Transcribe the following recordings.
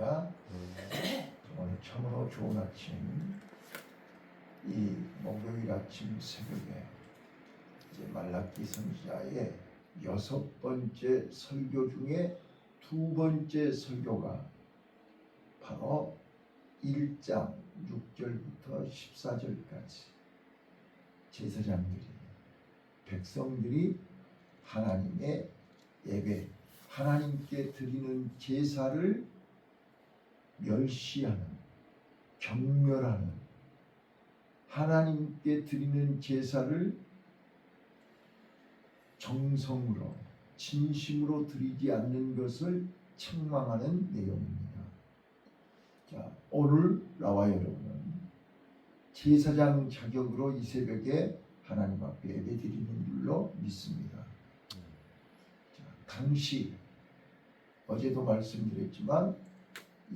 할렐루야. 오늘 참으로 좋은 아침, 이 목요일 아침 새벽에 이제 말라기 선지자의 6번째 설교 중에 2번째 설교가 바로 1장 6절부터 14절까지 제사장들이, 백성들이 하나님의 예배, 하나님께 드리는 제사를 멸시하는, 경멸하는, 하나님께 드리는 제사를 정성으로, 진심으로 드리지 않는 것을 책망하는 내용입니다. 자, 오늘 나와 여러분은 제사장 자격으로 이 새벽에 하나님 앞에 예배드리는 줄로 믿습니다. 자, 당시 어제도 말씀드렸지만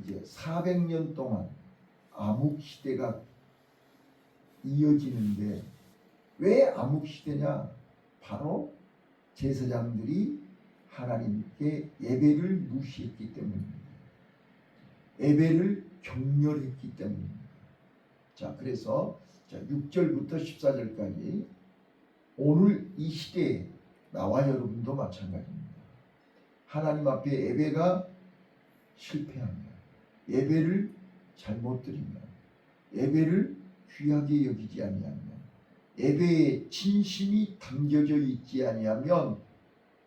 이제 400년 동안 암흑시대가 이어지는데, 왜 암흑시대냐? 바로 제사장들이 하나님께 예배를 무시했기 때문입니다. 예배를 경멸했기 때문입니다. 자, 그래서 6절부터 14절까지 오늘 이 시대에 나와 여러분도 마찬가지입니다. 하나님 앞에 예배가 실패하면, 예배를 잘못 드리면, 예배를 귀하게 여기지 아니하면, 예배에 진심이 담겨져 있지 아니하면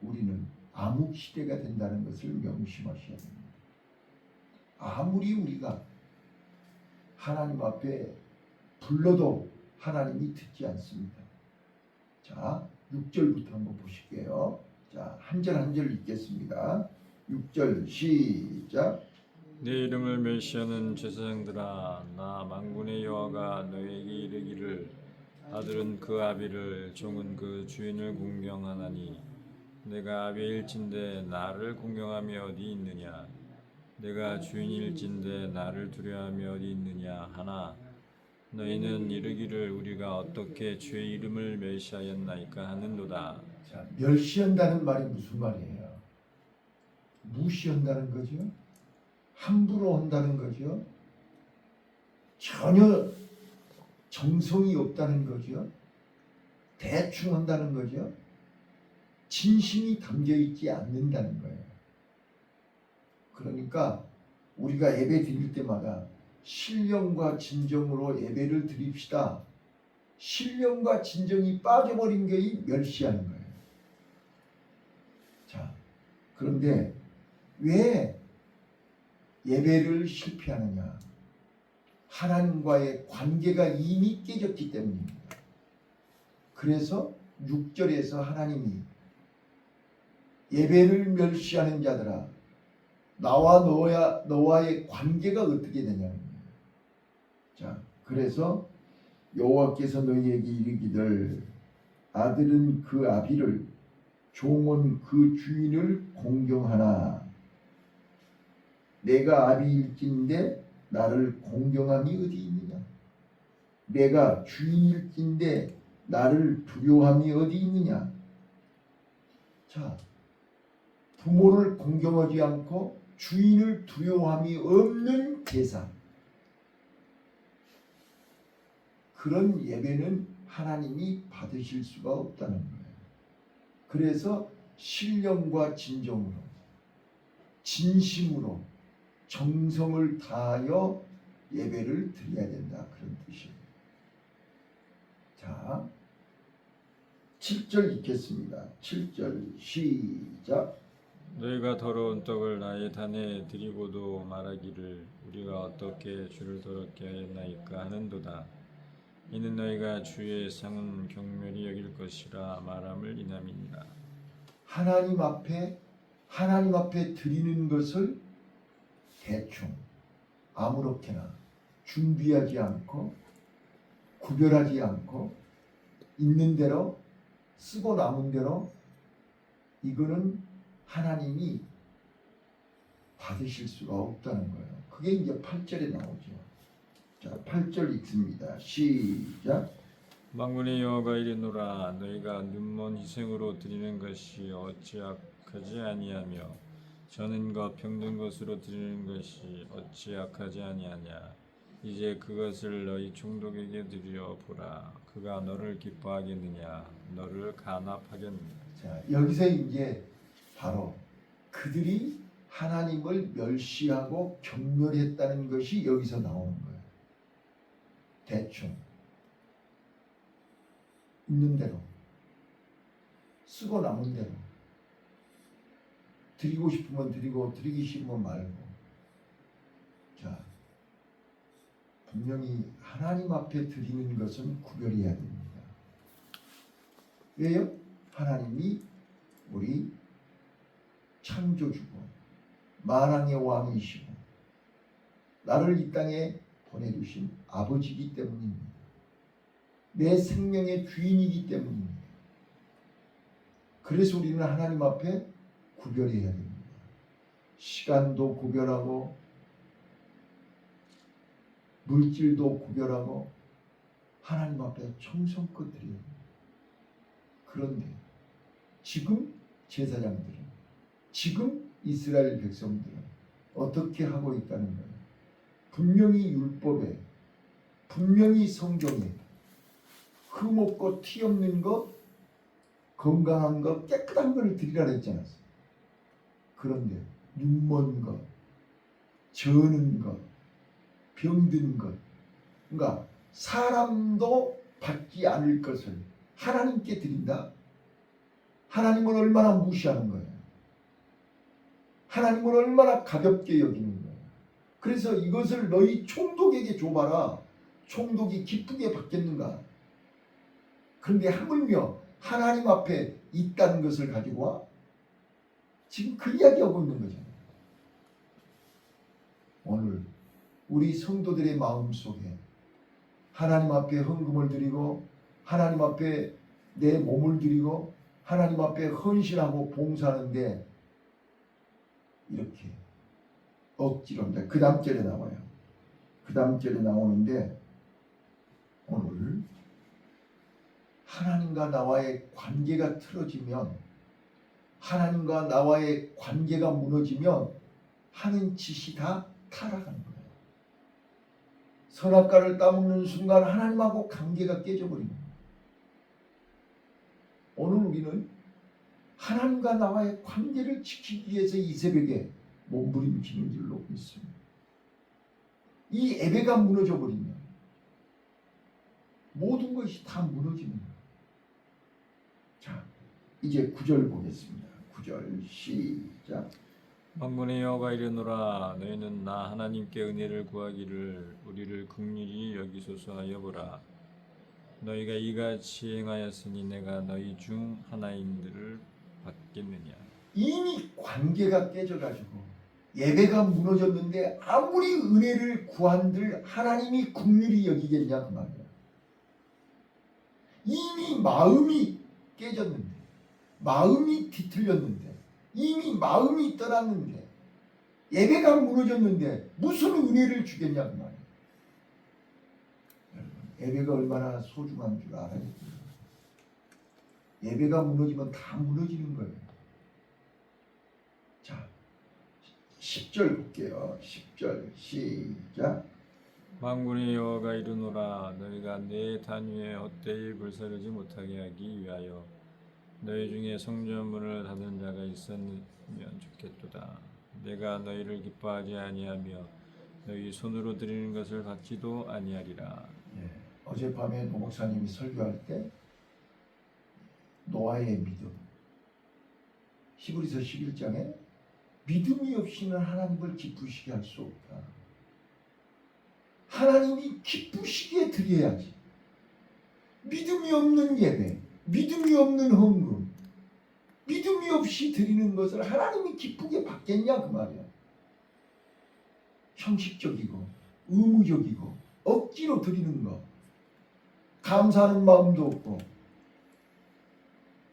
우리는 암흑시대가 된다는 것을 명심하셔야 됩니다. 아무리 우리가 하나님 앞에 불러도 하나님이 듣지 않습니다. 자, 6절부터 한번 보실게요. 자, 한 절 한 절 읽겠습니다. 6절 시작. 내 이름을 멸시하는 제사장들아, 나 만군의 여호와가 너에게 이르기를, 아들은 그 아비를, 종은 그 주인을 공경하나니 내가 아비일진데 나를 공경함이 어디 있느냐? 내가 주인일진데 나를 두려워함이 어디 있느냐 하나, 너희는 이르기를 우리가 어떻게 주의 이름을 멸시하였나이까 하는도다. 자, 멸시한다는 말이 무슨 말이에요? 무시한다는 거죠? 함부로 한다는 거죠? 전혀 정성이 없다는 거죠? 대충 한다는 거죠? 진심이 담겨 있지 않는다는 거예요. 그러니까 우리가 예배 드릴 때마다 신령과 진정으로 예배를 드립시다. 신령과 진정이 빠져버린 게 멸시하는 거예요. 자, 그런데 왜 예배를 실패하느냐? 하나님과의 관계가 이미 깨졌기 때문입니다. 그래서 6절에서 하나님이 예배를 멸시하는 자들아, 나와 너와의 관계가 어떻게 되냐는 거예요. 자, 그래서 여호와께서 너희에게 이르기를, 아들은 그 아비를, 종은 그 주인을 공경하나 내가 아비일진데 나를 공경함이 어디 있느냐? 내가 주인일진데 나를 두려워함이 어디 있느냐? 자, 부모를 공경하지 않고 주인을 두려워함이 없는 제사, 그런 예배는 하나님이 받으실 수가 없다는 거예요. 그래서 신령과 진정으로, 진심으로, 정성을 다하여 예배를 드려야 된다, 그런 뜻이에요. 자, 7절 읽겠습니다. 7절 시작. 너희가 더러운 떡을 나의 단에 드리고도 말하기를 우리가 어떻게 주를 더럽게 하였나이까 하는도다. 이는 너희가 주의 상은 경멸히 여길 것이라 말함을 인함이니라. 하나님 앞에 드리는 것을 대충 아무렇게나 준비하지 않고, 구별하지 않고, 있는 대로 쓰고 남은 대로, 이거는 하나님이 받으실 수가 없다는 거예요. 그게 이제 8절에 나오죠. 자, 8절 읽습니다. 시작. 만군의 여호와가 이르노라, 너희가 눈먼 희생으로 드리는 것이 어찌 악하지 아니하며 저는 것 병든 것으로 드리는 것이 어찌 악하지 아니하냐. 이제 그것을 너희 총독에게 드려 보라. 그가 너를 기뻐하겠느냐, 너를 간합하겠느냐. 자, 여기서 이제 바로 그들이 하나님을 멸시하고 경멸했다는 것이 여기서 나오는 거예요. 대충 있는 대로 쓰고 남은 대로 드리고 싶으면 드리고 드리기 싫으면 말고. 자, 분명히 하나님 앞에 드리는 것은 구별해야 됩니다. 왜요? 하나님이 우리 창조주고 만왕의 왕이시고 나를 이 땅에 보내주신 아버지이기 때문입니다. 내 생명의 주인이기 때문입니다. 그래서 우리는 하나님 앞에 구별해야 됩니다. 시간도 구별하고 물질도 구별하고 하나님 앞에 정성껏 드려야 됩니다. 그런데 지금 제사장들은, 지금 이스라엘 백성들은 어떻게 하고 있다는 거예요? 분명히 율법에, 분명히 성경에 흠없고 티 없는 것, 건강한 것, 깨끗한 것을 드리라 했잖아요. 그런데 눈먼 것, 저는 것, 병든 것, 그러니까 사람도 받지 않을 것을 하나님께 드린다? 하나님을 얼마나 무시하는 거예요. 하나님을 얼마나 가볍게 여기는 거예요. 그래서 이것을 너희 총독에게 줘봐라. 총독이 기쁘게 받겠는가? 그런데 하물며 하나님 앞에 있다는 것을 가지고 와? 지금 그 이야기하고 있는 거잖아요. 오늘 우리 성도들의 마음속에 하나님 앞에 헌금을 드리고 하나님 앞에 내 몸을 드리고 하나님 앞에 헌신하고 봉사하는데 이렇게 억지로, 그 다음 절에 나와요. 그 다음 절에 나오는데 오늘 하나님과 나와의 관계가 틀어지면, 하나님과 나와의 관계가 무너지면 하는 짓이 다 타락하는 거예요. 선악과를 따먹는 순간 하나님하고 관계가 깨져버립니다. 오늘 우리는 하나님과 나와의 관계를 지키기 위해서 이 새벽에 몸부림치는 줄로 믿습니다. 이 예배가 무너져 버리면 모든 것이 다 무너지는 거예요. 자, 이제 9절 보겠습니다. 9절 시작. 만군의 여호와가 이르노라. 너희는 나 하나님께 은혜를 구하기를 우리를 긍휼히 여기소서 하여 보라. 너희가 이같이 행하였으니 내가 너희 중 하나인들을 받겠느냐. 이미 관계가 깨져가지고 예배가 무너졌는데 아무리 은혜를 구한들 하나님이 긍휼히 여기겠냐 그 말이야. 이미 마음이 깨졌는데, 마음이 뒤틀렸는데, 이미 마음이 떠났는데, 예배가 무너졌는데 무슨 은혜를 주겠냐 그 말이야. 여러분, 예배가 얼마나 소중한 줄 알아요? 예배가 무너지면 다 무너지는 거예요. 자, 10절 볼게요. 10절 시작. 만군의 여호와가 이르노라. 너희가 내 단위에 헛되이 불사르지 못하게 하기 위하여 너희 중에 성전문을 닫은 자가 있었으면 좋겠도다. 내가 너희를 기뻐하지 아니하며 너희 손으로 드리는 것을 받지도 아니하리라. 예, 어젯밤에 노 목사님이 설교할 때 노아의 믿음, 히브리서 11장에 믿음이 없이는 하나님을 기쁘시게 할 수 없다. 하나님이 기쁘시게 드려야지. 믿음이 없는 예배, 믿음이 없는 헌금, 믿음이 없이 드리는 것을 하나님이 기쁘게 받겠냐 그 말이야. 형식적이고 의무적이고 억지로 드리는 거, 감사하는 마음도 없고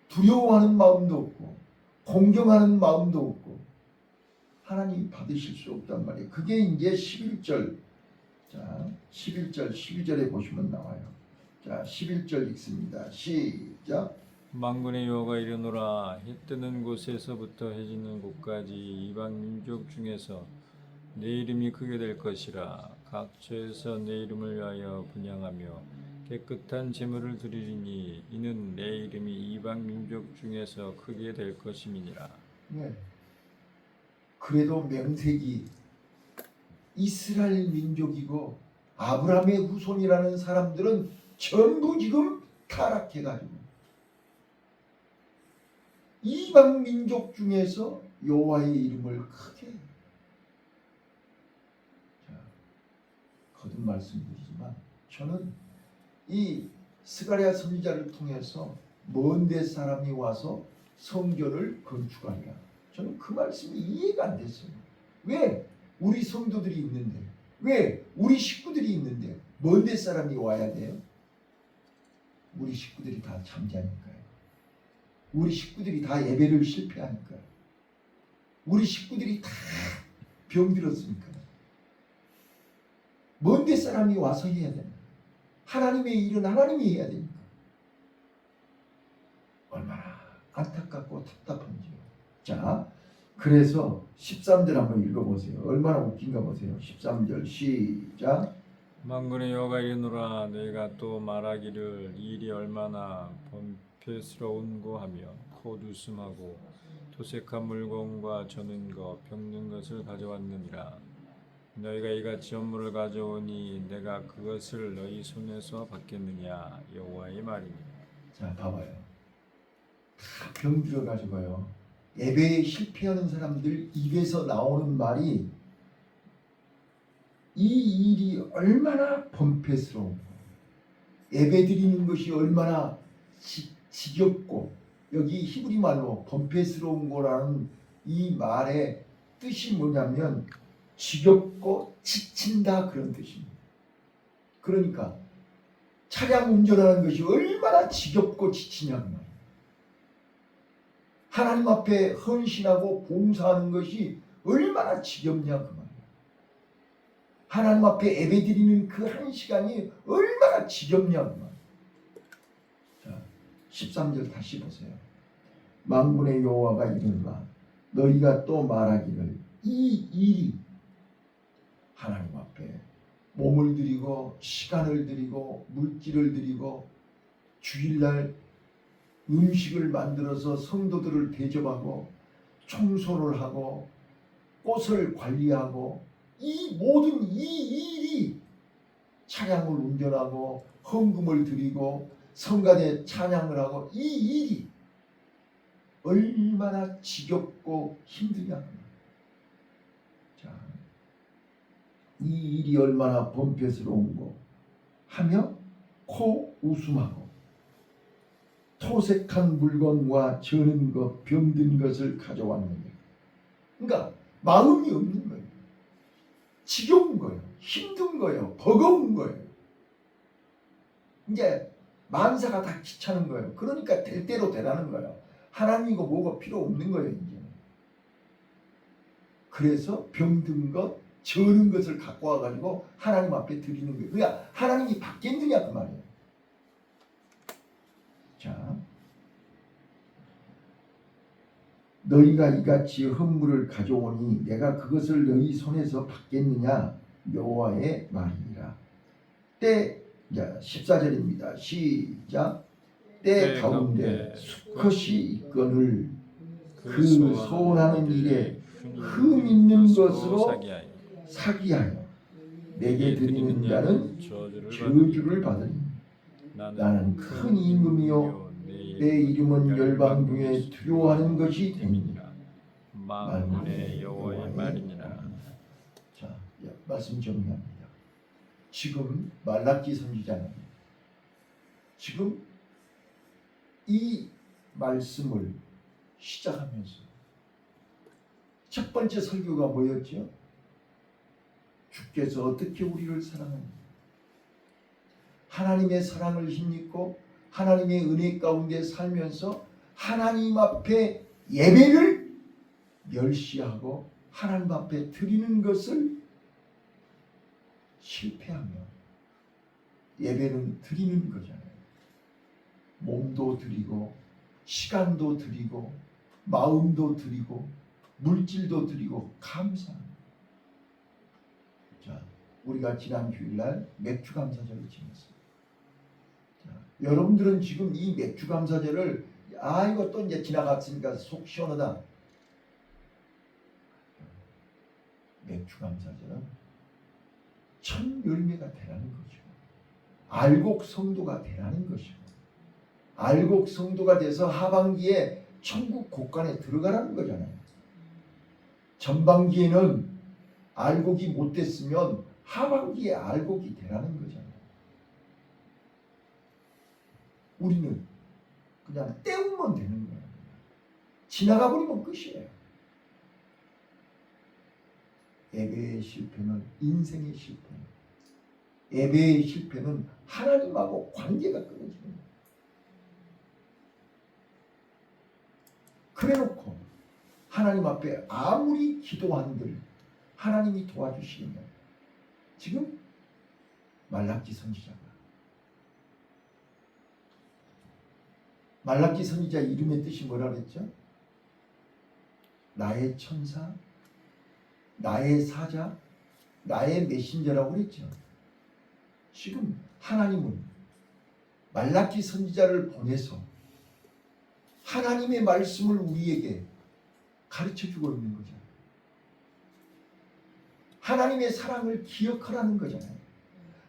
두려워하는 마음도 없고 공경하는 마음도 없고 하나님이 받으실 수 없단 말이에요. 그게 이제 11절, 자 11절 12절에 보시면 나와요. 자 11절 읽습니다. 시작. 만군의 여호와가 이르노라. 해 뜨는 곳에서부터 해 지는 곳까지 이방 민족 중에서 내 이름이 크게 될 것이라. 각 처에서 내 이름을 위하여 분향하며 깨끗한 제물을 드리리니 이는 내 이름이 이방 민족 중에서 크게 될 것임이니라. 네. 그래도 명색이 이스라엘 민족이고 아브라함의 후손이라는 사람들은 전부 지금 타락해가지고 이방 민족 중에서 여호와의 이름을 크게, 자, 거듭 말씀드리지만 저는 이 스가랴 선지자를 통해서 먼데 사람이 와서 성전을 건축하리라, 저는 그 말씀이 이해가 안 됐어요. 왜 우리 성도들이 있는데, 왜 우리 식구들이 있는데 먼데 사람이 와야 돼요? 우리 식구들이 다 잠자니까요. 우리 식구들이 다 예배를 실패하니까요. 우리 식구들이 다 병들었으니까요. 먼데 사람이 와서 해야 됩니다. 하나님의 일은 하나님이 해야 됩니다. 얼마나 안타깝고 답답한지요. 자, 그래서 13절 한번 읽어보세요. 얼마나 웃긴가 보세요. 13절 시작. 만군의 여호와가 이르노라. 내가 또 말하기를 이 일이 얼마나 번패스러운고 하며 곧 웃음하고 토색한 물건과 저는 것 병든 것을 가져왔느니라. 너희가 이같이 업무를 가져오니 내가 그것을 너희 손에서 받겠느냐. 여호와의 말이니. 자, 봐봐요. 다 병들어 가지고요. 예배에 실패하는 사람들 입에서 나오는 말이 이 일이 얼마나 번패스러운고, 예배 드리는 것이 얼마나 지겹고, 여기 히브리 말로 번패스러운 거라는 이 말의 뜻이 뭐냐면 지겹고 지친다, 그런 뜻입니다. 그러니까 차량 운전하는 것이 얼마나 지겹고 지치냐 그 말이에요. 하나님 앞에 헌신하고 봉사하는 것이 얼마나 지겹냐 그 말이에요. 하나님 앞에 예배드리는 그 한 시간이 얼마나 지겹냐 그 말이에요. 자, 13절 다시 보세요. 만군의 여호와가 이르노라. 너희가 또 말하기를 이 일이, 하나님 앞에 몸을 드리고 시간을 드리고 물질을 드리고 주일날 음식을 만들어서 성도들을 대접하고 청소를 하고 꽃을 관리하고 이 모든 이 일이, 차량을 운전하고 헌금을 드리고 성가대 찬양을 하고 이 일이 얼마나 지겹고 힘드냐. 자, 이 일이 얼마나 번패스러운고 하며 코 웃음하고 토색한 물건과 저는 것 병든 것을 가져왔느니라. 그러니까 마음이 없는 거예요. 지겨운 거예요. 힘든 거예요. 버거운 거예요. 이제 만사가 다 귀찮은 거예요. 그러니까 될 대로 되라는 거예요. 하나님이고 뭐가 필요 없는 거예요. 이제. 그래서 병든 것, 저는 것을 갖고 와가지고 하나님 앞에 드리는 거예요. 그러니까 하나님이 받겠느냐 그 말이에요. 자, 너희가 이같이 헌물을 가져오니 내가 그것을 너희 손에서 받겠느냐. 여호와의 말이니라. 때, 자, 14절입니다. 시작. 때 가운데 수컷이 있거늘 그 소원하는 일에 흠 있는 것으로 사기하여 내게 드리는 자는 저주를 받으니 나는 큰 임금이요 내 이름은 열방 중에 두려워하는 것이 되니라. 만군의 여호와의 말이니라. 자, 말씀 정리합니다. 지금 말라기 선지자는 지금 이 말씀을 시작하면서 첫 번째 설교가 뭐였죠? 주께서 어떻게 우리를 사랑하는가? 하나님의 사랑을 힘입고 하나님의 은혜 가운데 살면서 하나님 앞에 예배를 멸시하고 하나님 앞에 드리는 것을 실패하며, 예배는 드리는 거잖아요. 몸도 드리고 시간도 드리고 마음도 드리고 물질도 드리고 감사합니다. 자, 우리가 지난 주일날 맥주 감사절을 지냈습니다. 자, 여러분들은 지금 이 맥주 감사절을 이거 또 이제 지나갔으니까 속 시원하다. 맥주 감사절은 첫 열매가 되라는 거죠. 알곡 성도가 되라는 것이고, 알곡 성도가 돼서 하반기에 천국 곳간에 들어가라는 거잖아요. 전반기에는 알곡이 못 됐으면 하반기에 알곡이 되라는 거잖아요. 우리는 그냥 때우면 되는 거예요. 지나가 버리면 끝이에요. 예배의 실패는 인생의 실패예요. 예배의 실패는 하나님하고 관계가 끊어지는 거예요. 그래놓고 하나님 앞에 아무리 기도한들 하나님이 도와주시느냐. 지금 말라기 선지자가 말라기 선지자 이름의 뜻이 뭐라 그랬죠? 나의 천사, 나의 사자, 나의 메신저라고 그랬죠. 지금 하나님은 말라기 선지자를 보내서 하나님의 말씀을 우리에게 가르쳐주고 있는 거잖아요. 하나님의 사랑을 기억하라는 거잖아요.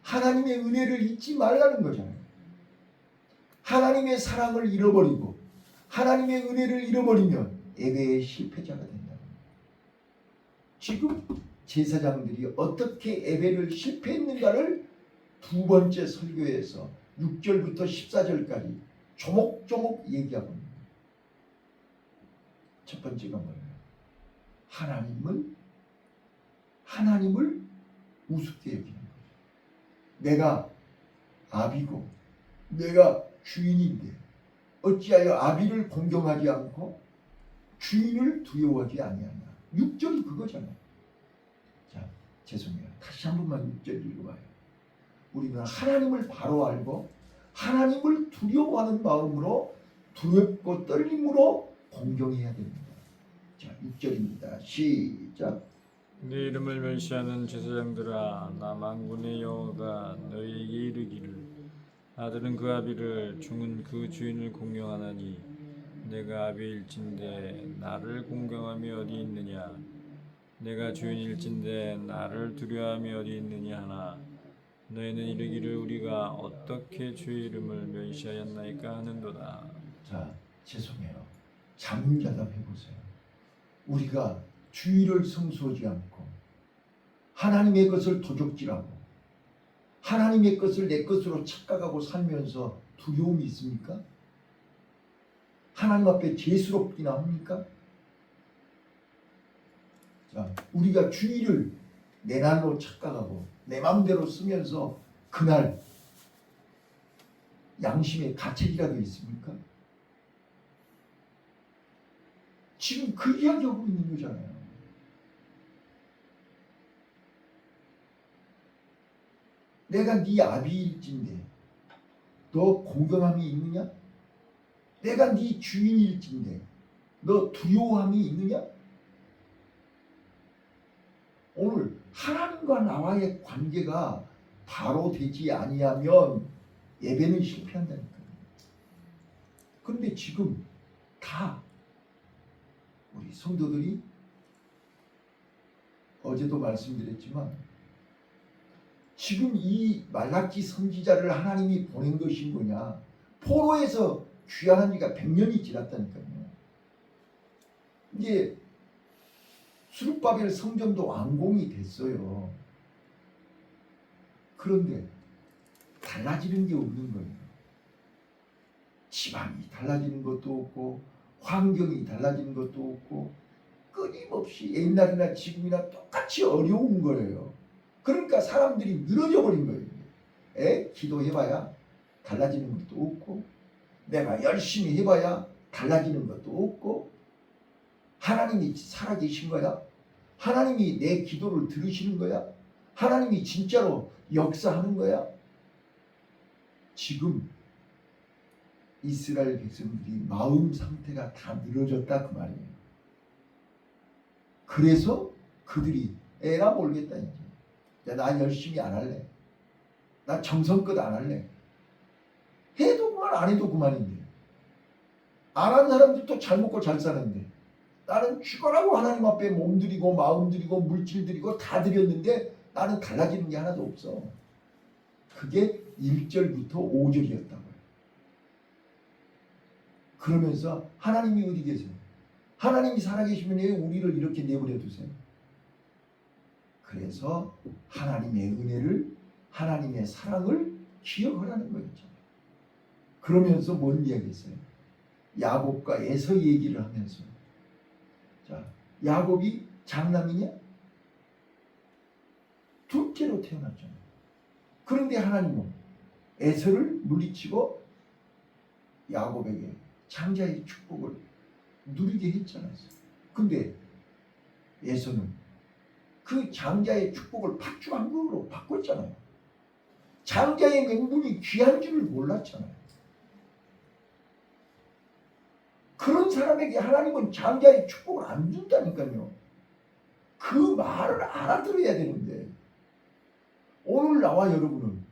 하나님의 은혜를 잊지 말라는 거잖아요. 하나님의 사랑을 잃어버리고 하나님의 은혜를 잃어버리면 예배의 실패자가 된다는 거예요. 지금 제사장들이 어떻게 예배를 실패했는가를 두 번째 설교에서 6절부터 14절까지 조목조목 얘기하고 있는 거예요. 첫 번째가 뭐예요? 하나님을 우습게 여기는 거죠. 내가 아비고 내가 주인인데 어찌하여 아비를 공경하지 않고 주인을 두려워하지 아니하냐. 6절이 그거잖아요. 자, 죄송해요. 다시 한 번만 6절 읽어봐요. 우리는 하나님을 바로 알고 하나님을 두려워하는 마음으로 두렵고 떨림으로 공경해야 됩니다. 자, 6절입니다. 시작. 네 이름을 멸시하는 제사장들아, 나 만군의 여호와가 너희에게 이르기를 아들은 그 아비를 종은 그 주인을 공경하나니 내가 아비일진데 나를 공경함이 어디 있느냐. 내가 주인일진데 나를 두려워함이 어디 있느냐 하나 너희는 이르기를 우리가 어떻게 주의 이름을 멸시하였나이까 하는도다. 자, 죄송해요. 자문자답 해보세요. 우리가 주의를 성수하지 않고 하나님의 것을 도적질하고 하나님의 것을 내 것으로 착각하고 살면서 두려움이 있습니까? 하나님 앞에 죄스럽기나 합니까? 자, 우리가 주의를 내 날로 착각하고 내 마음대로 쓰면서 그날 양심의 가책이라도 있습니까? 지금 그 이야기하고 있는 거잖아요. 내가 네 아비일진데 너 공경함이 있느냐? 내가 네 주인일진데 너 두려워함이 있느냐? 오늘 하나님과 나와의 관계가 바로 되지 아니하면 예배는 실패한다니까요. 그런데 지금 다 우리 성도들이 어제도 말씀드렸지만 지금 이 말라기 선지자를 하나님이 보낸 것이 뭐냐? 포로에서 귀환한 지가 100년이 지났다니까요. 이제 수룹바벨 성전도 완공이 됐어요. 그런데 달라지는 게 없는 거예요. 지방이 달라지는 것도 없고 환경이 달라지는 것도 없고 끊임없이 옛날이나 지금이나 똑같이 어려운 거예요. 그러니까 사람들이 늘어져 버린 거예요. 기도해봐야 달라지는 것도 없고 내가 열심히 해봐야 달라지는 것도 없고 하나님이 살아계신 거야? 하나님이 내 기도를 들으시는 거야? 하나님이 진짜로 역사하는 거야? 지금 이스라엘 백성들이 마음 상태가 다 늘어졌다 그 말이에요. 그래서 그들이 에라 모르겠다 이제. 야, 나 열심히 안 할래. 나 정성껏 안 할래. 해도 그만 안 해도 그만인데. 안 하는 사람들도 잘 먹고 잘 사는데 나는 죽어라고 하나님 앞에 몸 들이고 마음 들이고 물질 들이고 다 드렸는데 나는 달라지는 게 하나도 없어. 그게 1절부터 5절이었다고요. 그러면서 하나님이 어디 계세요? 하나님이 살아계시면 왜 우리를 이렇게 내버려 두세요? 그래서 하나님의 은혜를, 하나님의 사랑을 기억하라는 거였죠. 그러면서 뭔 이야기했어요? 야곱과 에서 얘기를 하면서, 자, 야곱이 장남이냐? 둘째로 태어났잖아요. 그런데 하나님은 에서를 물리치고 야곱에게 장자의 축복을 누리게 했잖아요. 근데 에서는 그 장자의 축복을 팥죽왕국으로 바꿨잖아요. 장자의 명분이 귀한 줄을 몰랐잖아요. 그런 사람에게 하나님은 장자의 축복을 안 준다니까요. 그 말을 알아들어야 되는데 오늘 나와 여러분은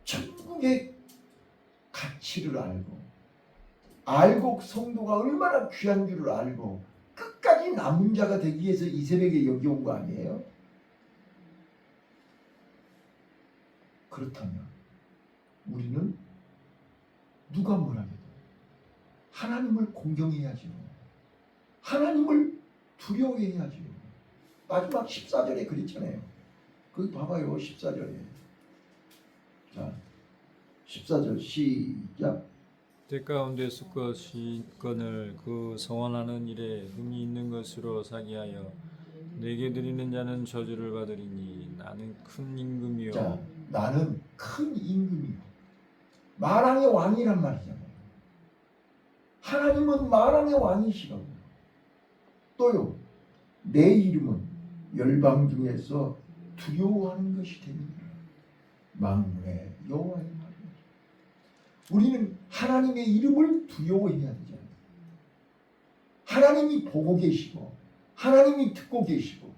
천국의 가치를 알고 성도가 얼마나 귀한 줄을 알고 끝까지 남은 자가 되기 위해서 이 새벽에 여기 온 거 아니에요? 그렇다면 우리는 누가 뭐라 해도 하나님을 공경해야지요. 하나님을 두려워해야지요. 마지막 14절에 그랬잖아요. 거기 봐봐요. 14절에. 자, 14절 시작. 때 가운데 수컷을 그 성원하는 일에 흠이 있는 것으로 사기하여 내게 드리는 자는 저주를 받으리니 나는 큰 임금이요. 자, 나는 큰 임금이요. 만왕의 왕이란 말이잖아요. 하나님은 만왕의 왕이시라고. 또요, 내 이름은 열방 중에서 두려워하는 것이 됩니다. 만군의 여호와의 말입니다. 우리는 하나님의 이름을 두려워해야 되잖아요. 하나님이 보고 계시고 하나님이 듣고 계시고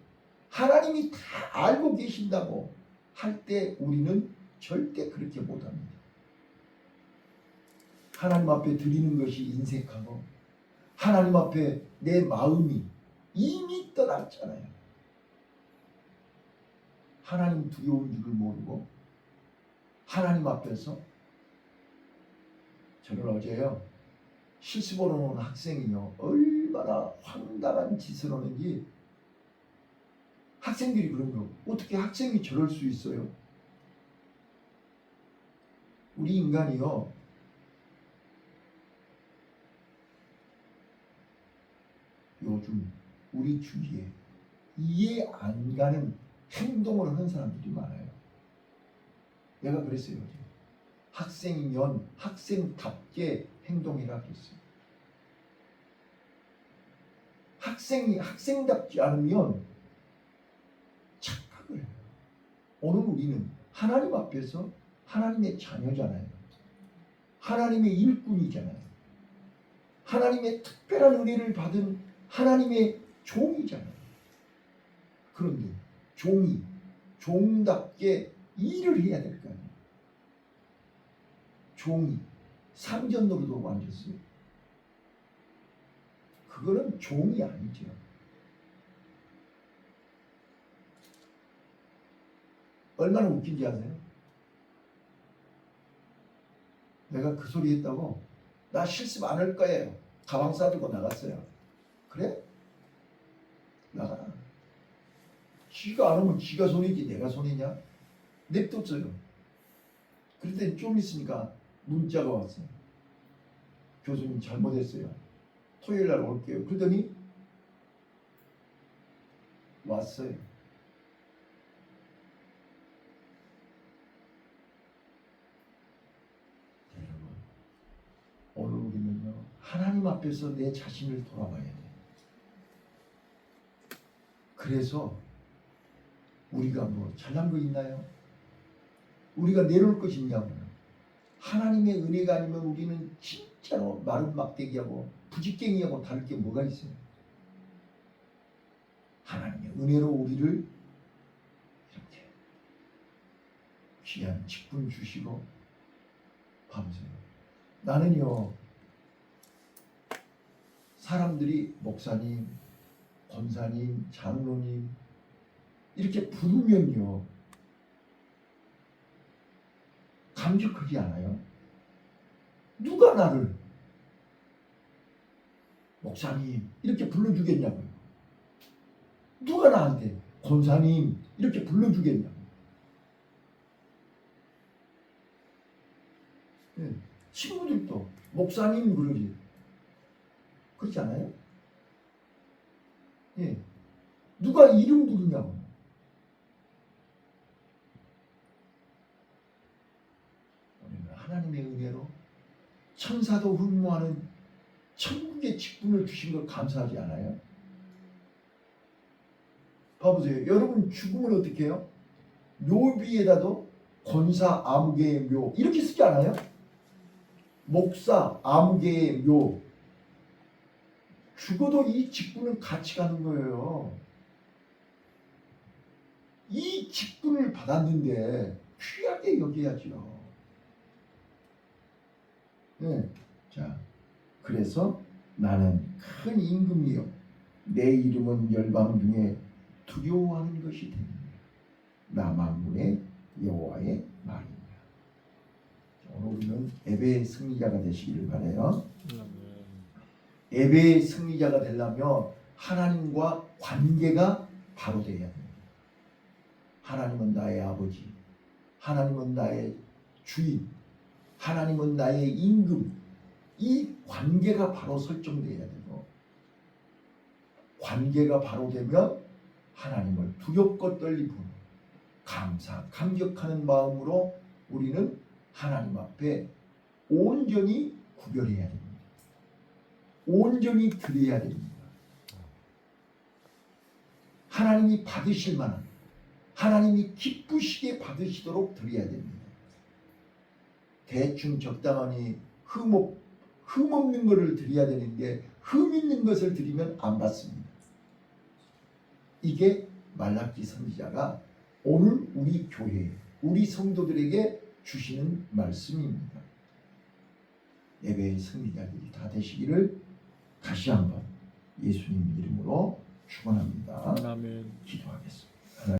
하나님이 다 알고 계신다고 할 때 우리는 절대 그렇게 못합니다. 하나님 앞에 드리는 것이 인색하고 하나님 앞에 내 마음이 이미 떠났잖아요. 하나님 두려운 줄을 모르고 하나님 앞에서, 저는 어제요 실습으로 온 학생이요 얼마나 황당한 짓을 하는지. 학생들이 그런 거, 어떻게 학생이 저럴 수 있어요? 우리 인간이요 요즘 우리 주위에 이해 안 가는 행동을 하는 사람들이 많아요. 내가 그랬어요. 학생이면 학생답게 행동해라 그랬어요. 학생이 학생답지 않으면 착각을 해요. 오늘 우리는 하나님 앞에서 하나님의 자녀잖아요. 하나님의 일꾼이잖아요. 하나님의 특별한 은혜를 받은 하나님의 종이잖아요. 그런데 종이 종답게 일을 해야 될 거 아니에요. 종이 상전 노릇으로 앉았어요. 그거는 종이 아니죠. 얼마나 웃긴지 아세요? 내가 그 소리 했다고 나 실습 안 할 거예요. 가방 싸들고 나갔어요. 그래? 나가라. 지가 안 오면 지가 손해지 내가 손해냐? 냅뒀어요. 그런데 좀 있으니까 문자가 왔어요. 교수님 잘못했어요. 토요일 날 올게요. 그러더니 왔어요. 여러분, 오늘 우리는요 하나님 앞에서 내 자신을 돌아봐야 돼요. 그래서 우리가 뭐 잘난 거 있나요? 우리가 내놓을 것이 있냐고요. 하나님의 은혜가 아니면 우리는 진짜로 마른 막대기하고 부직갱이하고 다를 게 뭐가 있어요? 하나님의 은혜로 우리를 이렇게 귀한 직분 주시고 봐보세요. 나는요, 사람들이 목사님, 권사님, 장로님 이렇게 부르면요 감격하지 않아요? 누가 나를 목사님 이렇게 불러주겠냐고요? 누가 나한테 권사님 이렇게 불러주겠냐고요? 예, 친구들도 목사님 그러지. 그렇지 않아요? 예, 누가 이름 부르냐고. 우리는 하나님의 은혜로 천사도 흠모하는 천국의 직분을 주신 걸 감사하지 않아요? 봐보세요. 여러분 죽으면 어떻게 해요? 묘비에다도 권사 아무개의 묘 이렇게 쓰지 않아요? 목사 아무개의 묘. 죽어도 이 직분은 같이 가는 거예요. 이 직분을 받았는데 귀하게 여겨야죠. 네. 자, 그래서 나는 큰 임금이요 내 이름은 열방 중에 두려워하는 것이 됩니다. 나 만군의 여호와의 말입니다. 오늘 우리는 예배의 승리자가 되시기를 바라요. 예배의 승리자가 되려면 하나님과 관계가 바로 되어야 됩니다. 하나님은 나의 아버지, 하나님은 나의 주인, 하나님은 나의 임금. 이 관계가 바로 설정되어야 되고, 관계가 바로 되면 하나님을 두렵고 떨리고 감사, 감격하는 마음으로 우리는 하나님 앞에 온전히 구별해야 됩니다. 온전히 드려야 됩니다. 하나님이 받으실 만한, 하나님이 기쁘시게 받으시도록 드려야 됩니다. 대충 적당하니 흠 없는 것을 드려야 되는데 흠 있는 것을 드리면 안 받습니다. 이게 말라기 선지자가 오늘 우리 교회, 우리 성도들에게 주시는 말씀입니다. 예배의 승리자들이 다 되시기를 다시 한번 예수님 이름으로 축원합니다. 아멘. 기도하겠습니다.